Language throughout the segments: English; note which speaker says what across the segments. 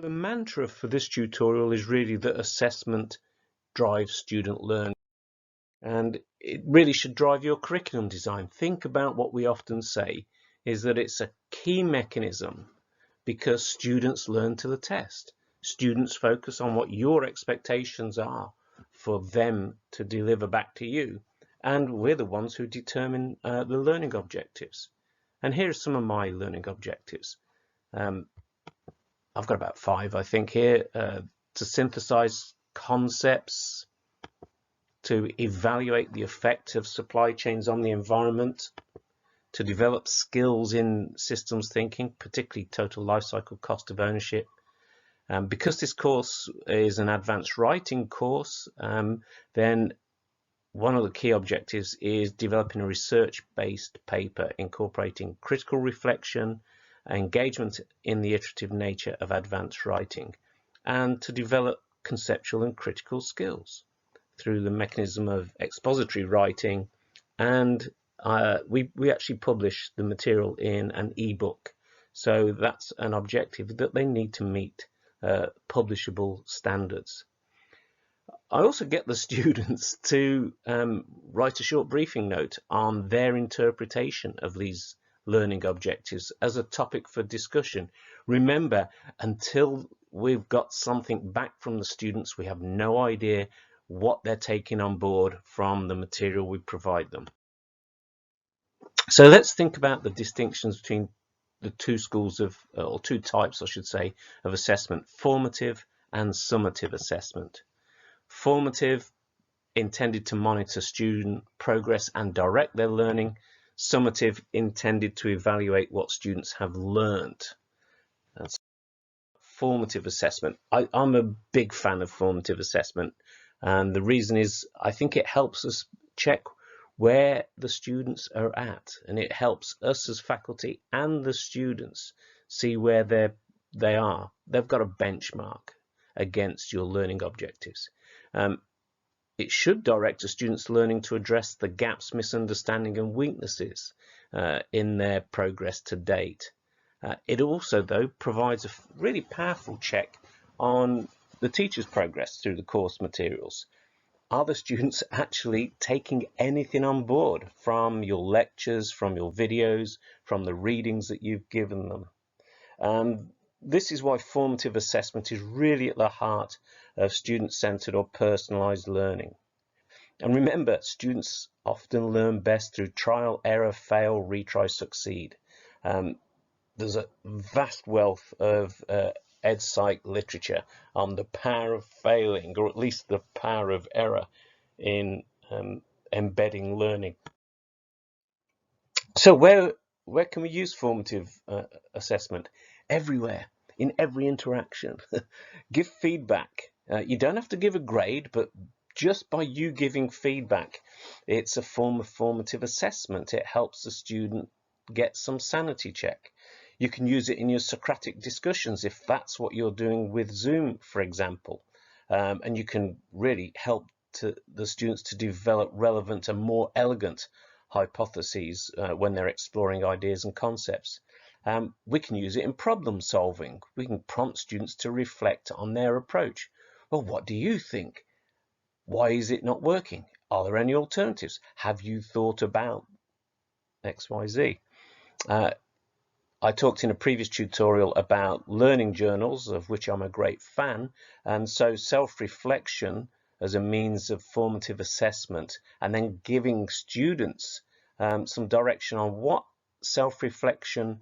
Speaker 1: The mantra for this tutorial is really that assessment drives student learning, and it really should drive your curriculum design. Think about what we often say is that it's a key mechanism because students learn to the test. Students focus on what your expectations are for them to deliver back to you, and we're the ones who determine the learning objectives. And here are some of my learning objectives. I've got about 5, I think, here. To synthesize concepts, to evaluate the effect of supply chains on the environment, to develop skills in systems thinking, particularly total life cycle cost of ownership. Because this course is an advanced writing course, then one of the key objectives is developing a research-based paper incorporating critical reflection, engagement in the iterative nature of advanced writing, and to develop conceptual and critical skills through the mechanism of expository writing. And we actually publish the material in an ebook, so that's an objective that they need to meet publishable standards. I also get the students to write a short briefing note on their interpretation of these learning objectives as a topic for discussion. Remember, until we've got something back from the students, we have no idea what they're taking on board from the material we provide them. So let's think about the distinctions between the two schools of, or two types, I should say, of assessment: formative and summative assessment. Formative, intended to monitor student progress and direct their learning. Summative, intended to evaluate what students have learned. That's formative assessment. I'm a big fan of formative assessment, and the reason is I think it helps us check where the students are at, and it helps us as faculty and the students see where they are. They've got a benchmark against your learning objectives. It should direct a student's learning to address the gaps, misunderstanding and weaknesses in their progress to date. It also, though, provides a really powerful check on the teacher's progress through the course materials. Are the students actually taking anything on board from your lectures, from your videos, from the readings that you've given them? This is why formative assessment is really at the heart of student-centered or personalized learning. And remember, students often learn best through trial, error, fail, retry, succeed. There's a vast wealth of ed-psych literature on the power of failing, or at least the power of error in embedding learning. So where can we use formative assessment? Everywhere, in every interaction. Give feedback. You don't have to give a grade, but just by you giving feedback, it's a form of formative assessment. It helps the student get some sanity check. You can use it in your Socratic discussions if that's what you're doing with Zoom, for example. And you can really help the students to develop relevant and more elegant hypotheses when they're exploring ideas and concepts. We can use it in problem solving. We can prompt students to reflect on their approach. Well, what do you think? Why is it not working? Are there any alternatives? Have you thought about X, Y, Z? I talked in a previous tutorial about learning journals, of which I'm a great fan, and so self-reflection as a means of formative assessment, and then giving students some direction on what self-reflection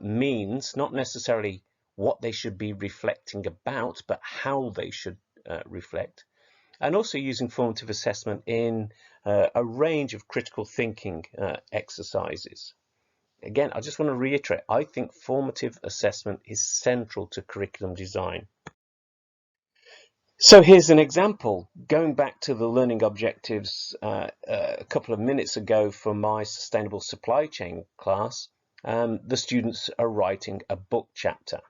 Speaker 1: means, not necessarily what they should be reflecting about, but how they should reflect. And also using formative assessment in a range of critical thinking exercises. Again, I just want to reiterate, I think formative assessment is central to curriculum design. So here's an example. Going back to the learning objectives a couple of minutes ago for my sustainable supply chain class, the students are writing a book chapter.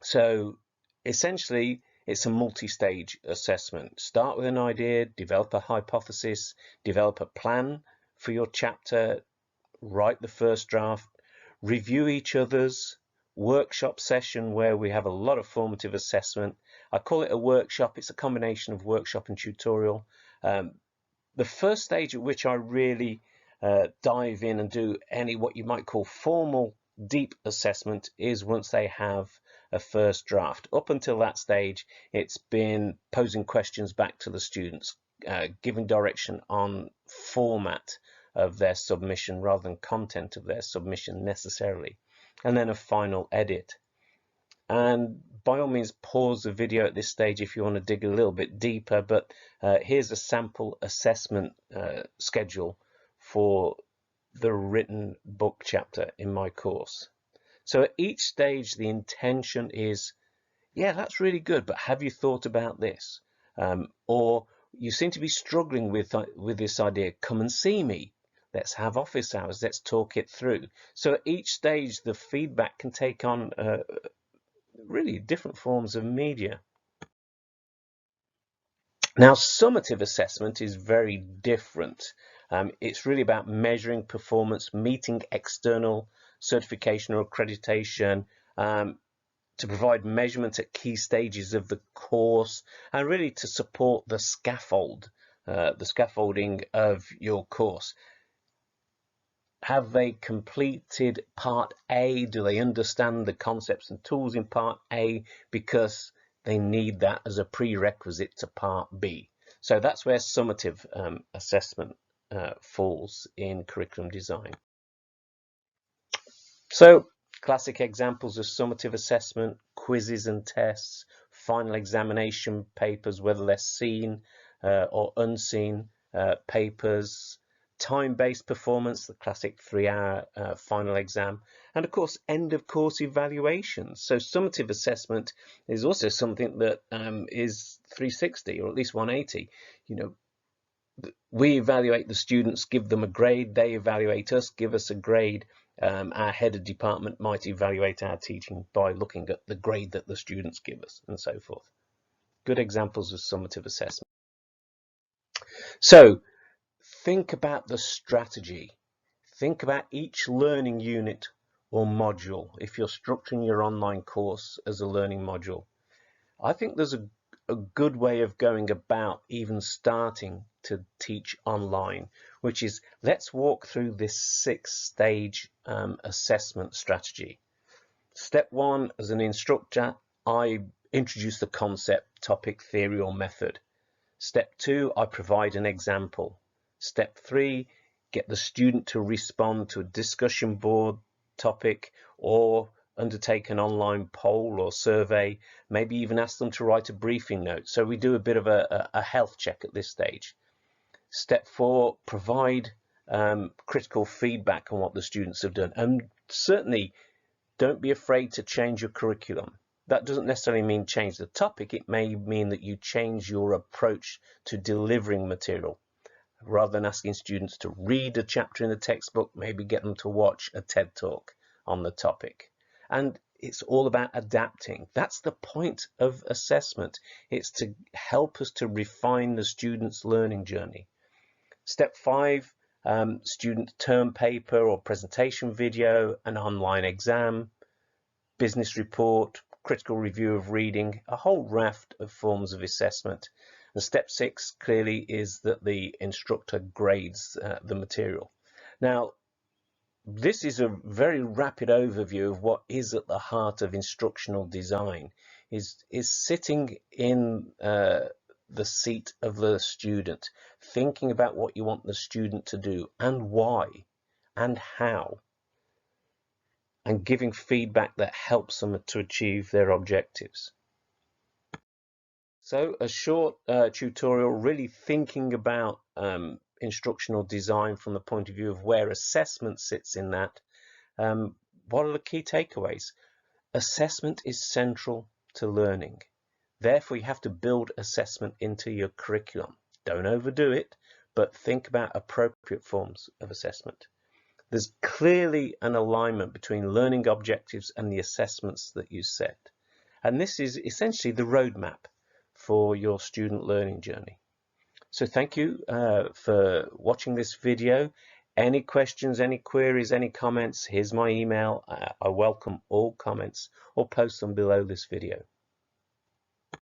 Speaker 1: So essentially, it's a multi-stage assessment. Start with an idea, develop a hypothesis, develop a plan for your chapter, write the first draft, review each other's, workshop session where we have a lot of formative assessment. I call it a workshop. It's a combination of workshop and tutorial. The first stage at which I really dive in and do any what you might call formal deep assessment is once they have a first draft. Up until that stage, it's been posing questions back to the students, giving direction on format of their submission rather than content of their submission necessarily, and then a final edit. And by all means, pause the video at this stage if you want to dig a little bit deeper, but here's a sample assessment schedule for the written book chapter in my course. So at each stage, the intention is, yeah, that's really good, but have you thought about this? Or you seem to be struggling with this idea. Come and see me. Let's have office hours. Let's talk it through. So at each stage, the feedback can take on really different forms of media. Now, summative assessment is very different. It's really about measuring performance, meeting external certification or accreditation, to provide measurement at key stages of the course, and really to support the scaffolding of your course. Have they completed part A? Do they understand the concepts and tools in part A? Because they need that as a prerequisite to part B. So that's where summative assessment falls in curriculum design. So classic examples of summative assessment: quizzes and tests, final examination papers, whether they're seen or unseen papers, time-based performance, the classic 3-hour final exam, and of course end of course evaluations. So summative assessment is also something that is 360 or at least 180. You know, we evaluate the students, give them a grade, they evaluate us, give us a grade. Our head of department might evaluate our teaching by looking at the grade that the students give us, and so forth. Good examples of summative assessment. So think about the strategy. Think about each learning unit or module. If you're structuring your online course as a learning module, I think there's a good way of going about even starting to teach online, which is, let's walk through this 6-stage assessment strategy. Step 1, as an instructor, I introduce the concept, topic, theory, or method. Step 2, I provide an example. Step 3, get the student to respond to a discussion board topic or undertake an online poll or survey, maybe even ask them to write a briefing note. So we do a bit of a health check at this stage. Step 4, provide critical feedback on what the students have done. And certainly don't be afraid to change your curriculum. That doesn't necessarily mean change the topic. It may mean that you change your approach to delivering material. Rather than asking students to read a chapter in the textbook, maybe get them to watch a TED Talk on the topic. And it's all about adapting. That's the point of assessment. It's to help us to refine the student's learning journey. Step 5, student term paper or presentation video, an online exam, business report, critical review of reading, a whole raft of forms of assessment. And step 6 clearly is that the instructor grades the material. Now, this is a very rapid overview of what is at the heart of instructional design, is sitting in the seat of the student, thinking about what you want the student to do and why and how, and giving feedback that helps them to achieve their objectives. So a short tutorial really thinking about instructional design from the point of view of where assessment sits in that. What are the key takeaways? Assessment is central to learning. Therefore, you have to build assessment into your curriculum. Don't overdo it, but think about appropriate forms of assessment. There's clearly an alignment between learning objectives and the assessments that you set. And this is essentially the roadmap for your student learning journey. So thank you for watching this video. Any questions, any queries, any comments, here's my email. I welcome all comments, or post them below this video.